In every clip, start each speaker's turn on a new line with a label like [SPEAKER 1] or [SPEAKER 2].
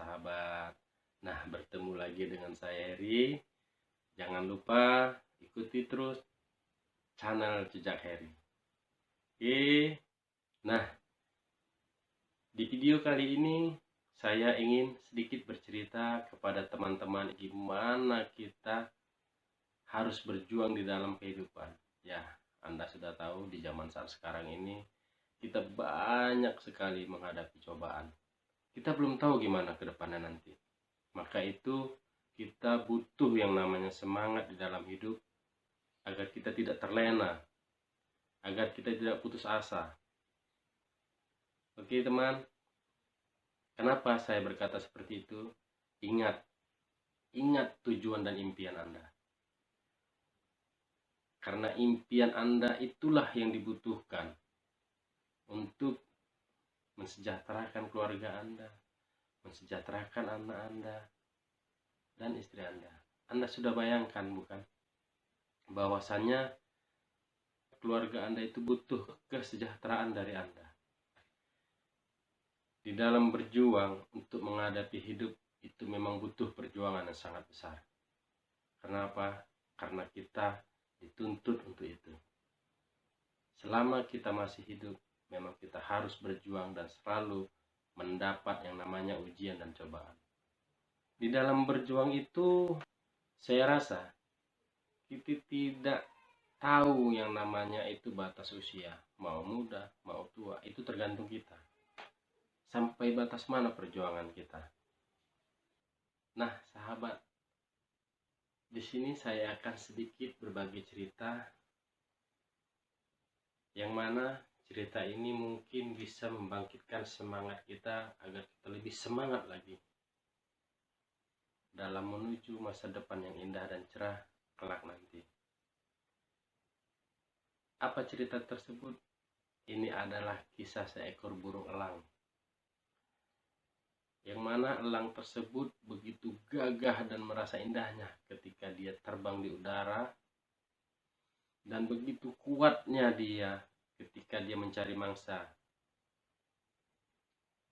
[SPEAKER 1] sahabat. Nah, bertemu lagi dengan saya Heri. Jangan lupa ikuti terus channel Jejak Heri. Oke. Nah, di video kali ini saya ingin sedikit bercerita kepada teman-teman gimana kita harus berjuang di dalam kehidupan. Ya, Anda sudah tahu di zaman saat sekarang ini kita banyak sekali menghadapi cobaan. Kita belum tahu gimana ke depannya nanti. Maka itu kita butuh yang namanya semangat di dalam hidup agar kita tidak terlena, agar kita tidak putus asa. Oke teman, kenapa saya berkata seperti itu? Ingat tujuan dan impian Anda. Karena impian Anda itulah yang dibutuhkan untuk mensejahterakan keluarga Anda, mensejahterakan anak Anda, dan istri Anda. Anda sudah bayangkan bukan? Bahwasannya keluarga Anda itu butuh kesejahteraan dari Anda. Di dalam berjuang untuk menghadapi hidup itu memang butuh perjuangan yang sangat besar. Kenapa? Karena kita dituntut untuk itu. Selama kita masih hidup, memang kita harus berjuang dan selalu mendapat yang namanya ujian dan cobaan. Di dalam berjuang itu, saya rasa kita tidak tahu yang namanya itu batas usia. Mau muda, mau tua, itu tergantung kita. Sampai batas mana perjuangan kita. Nah, sahabat, di sini saya akan sedikit berbagi cerita yang mana cerita ini mungkin bisa membangkitkan semangat kita agar kita lebih semangat lagi dalam menuju masa depan yang indah dan cerah kelak nanti. Apa cerita tersebut? Ini adalah kisah seekor burung elang. Yang mana elang tersebut begitu gagah dan merasa indahnya ketika dia terbang di udara. Dan begitu kuatnya dia ketika dia mencari mangsa.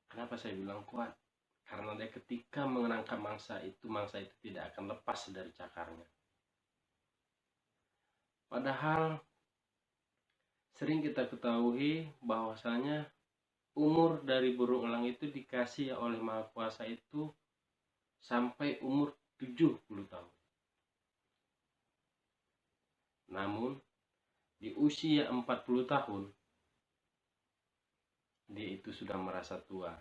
[SPEAKER 1] Kenapa saya bilang kuat? Karena dia ketika menangkap mangsa itu tidak akan lepas dari cakarnya. Padahal sering kita ketahui bahwasanya umur dari burung elang itu dikasih oleh Maha Kuasa itu sampai umur 70 tahun. Namun di usia 40 tahun dia itu sudah merasa tua.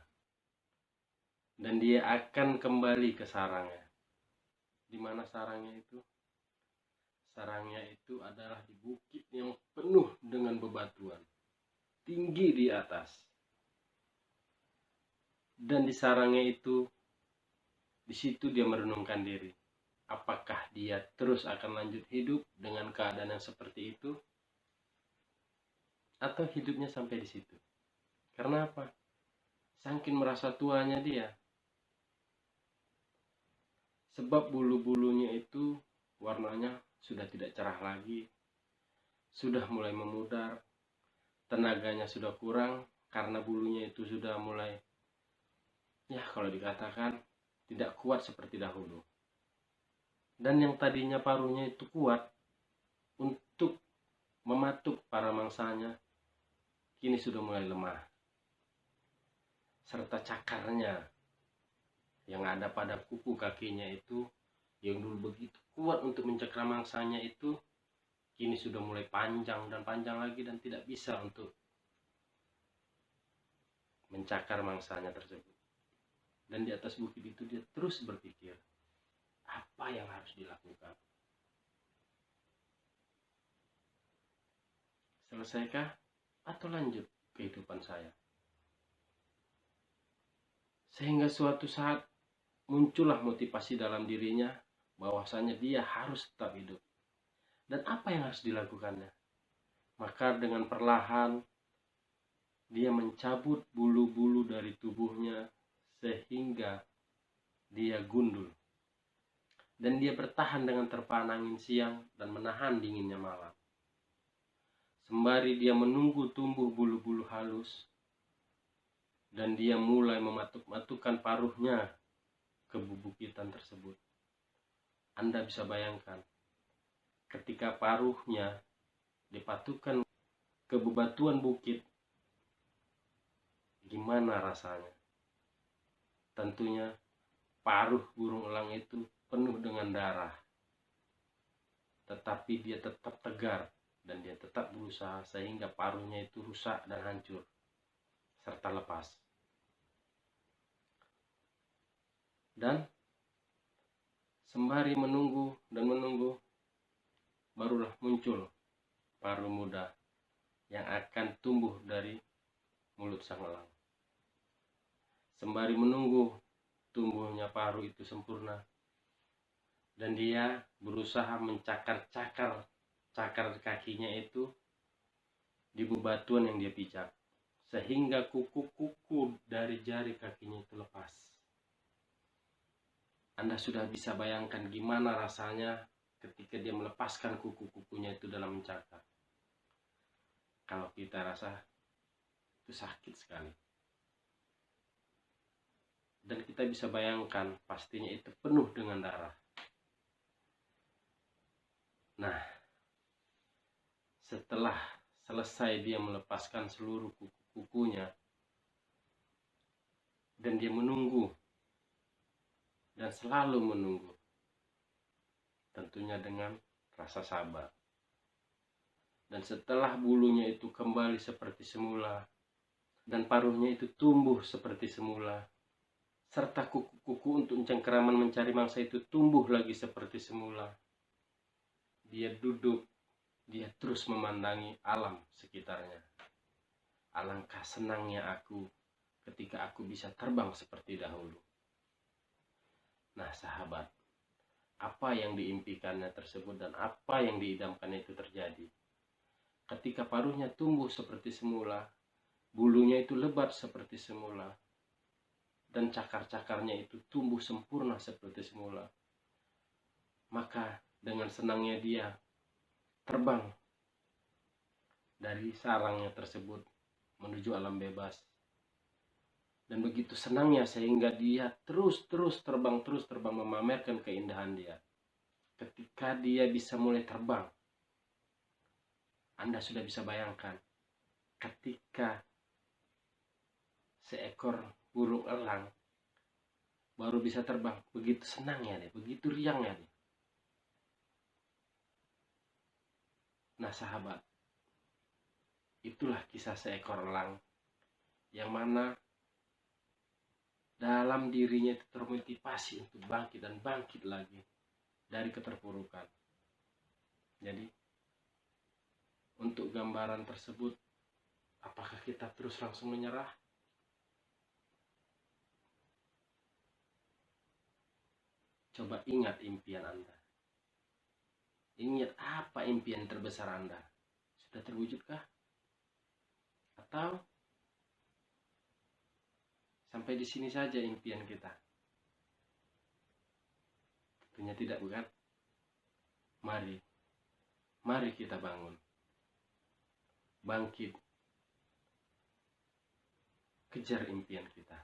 [SPEAKER 1] Dan dia akan kembali ke sarangnya. Di mana sarangnya itu? Sarangnya itu adalah di bukit yang penuh dengan bebatuan, tinggi di atas. Dan di sarangnya itu, di situ dia merenungkan diri. Apakah dia terus akan lanjut hidup dengan keadaan yang seperti itu? Atau hidupnya sampai di situ? Karena apa? Saking merasa tuanya dia. Sebab bulu-bulunya itu warnanya sudah tidak cerah lagi, sudah mulai memudar, tenaganya sudah kurang karena bulunya itu sudah mulai, ya kalau dikatakan tidak kuat seperti dahulu. Dan yang tadinya paruhnya itu kuat untuk mematuk para mangsanya, kini sudah mulai lemah. Serta cakarnya yang ada pada kuku kakinya itu, yang dulu begitu kuat untuk mencakar mangsanya itu, kini sudah mulai panjang dan panjang lagi dan tidak bisa untuk mencakar mangsanya tersebut. Dan di atas bukit itu dia terus berpikir, apa yang harus dilakukan? Selesaikah atau lanjut kehidupan saya? Sehingga suatu saat muncullah motivasi dalam dirinya bahwasanya dia harus tetap hidup. Dan apa yang harus dilakukannya? Maka dengan perlahan dia mencabut bulu-bulu dari tubuhnya sehingga dia gundul. Dan dia bertahan dengan terpaan angin siang dan menahan dinginnya malam. Sembari dia menunggu tumbuh bulu-bulu halus dan dia mulai mematuk-matukan paruhnya kebubukitan tersebut. Anda bisa bayangkan ketika paruhnya dipatukan ke bebatuan bukit, gimana rasanya? Tentunya paruh burung elang itu penuh dengan darah, tetapi dia tetap tegar dan dia tetap berusaha sehingga paruhnya itu rusak dan hancur serta lepas. Dan sembari menunggu dan menunggu, barulah muncul paruh muda yang akan tumbuh dari mulut sang elang. Sembari menunggu tumbuhnya paruh itu sempurna, dan dia berusaha mencakar-cakar kakinya itu di bebatuan yang dia pijak, sehingga kuku-kuku dari jari kakinya itu lepas. Anda sudah bisa bayangkan gimana rasanya ketika dia melepaskan kuku-kukunya itu dalam mencakar. Kalau kita rasa itu sakit sekali. Dan kita bisa bayangkan pastinya itu penuh dengan darah. Nah, setelah selesai dia melepaskan seluruh kuku-kukunya dan dia menunggu dan selalu menunggu, tentunya dengan rasa sabar. Dan setelah bulunya itu kembali seperti semula dan paruhnya itu tumbuh seperti semula, serta kuku-kuku untuk cengkeraman mencari mangsa itu tumbuh lagi seperti semula, dia duduk, dia terus memandangi alam sekitarnya. Alangkah senangnya aku ketika aku bisa terbang seperti dahulu. Nah sahabat, apa yang diimpikannya tersebut dan apa yang diidamkannya itu terjadi. Ketika paruhnya tumbuh seperti semula, bulunya itu lebat seperti semula, dan cakar-cakarnya itu tumbuh sempurna seperti semula, maka dengan senangnya dia terbang dari sarangnya tersebut menuju alam bebas. Dan begitu senangnya sehingga dia terus terbang memamerkan keindahan dia. Ketika dia bisa mulai terbang, Anda sudah bisa bayangkan ketika seekor burung elang baru bisa terbang, begitu senangnya dia, begitu riangnya dia. Nah sahabat, itulah kisah seekor elang yang mana dalam dirinya itu termotivasi untuk bangkit dan bangkit lagi dari keterpurukan. Jadi untuk gambaran tersebut, apakah kita terus langsung menyerah? Coba ingat impian Anda. Ingat apa impian terbesar Anda? Sudah terwujudkah? Atau sampai di sini saja impian kita? Tentunya tidak, bukan? Mari kita bangun. Bangkit. Kejar impian kita.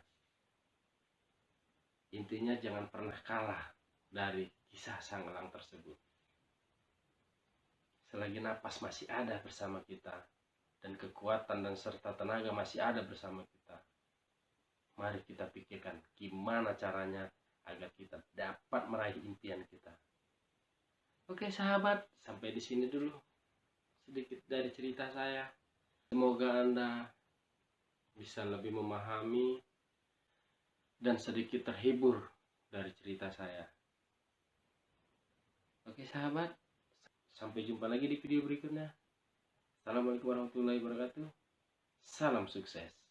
[SPEAKER 1] Intinya jangan pernah kalah dari kisah sang elang tersebut. Selagi napas masih ada bersama kita, dan kekuatan dan serta tenaga masih ada bersama kita, mari kita pikirkan gimana caranya agar kita dapat meraih impian kita. Oke sahabat, sampai di sini dulu sedikit dari cerita saya. Semoga Anda bisa lebih memahami dan sedikit terhibur dari cerita saya. Oke sahabat, sampai jumpa lagi di video berikutnya. Assalamualaikum warahmatullahi wabarakatuh. Salam sukses.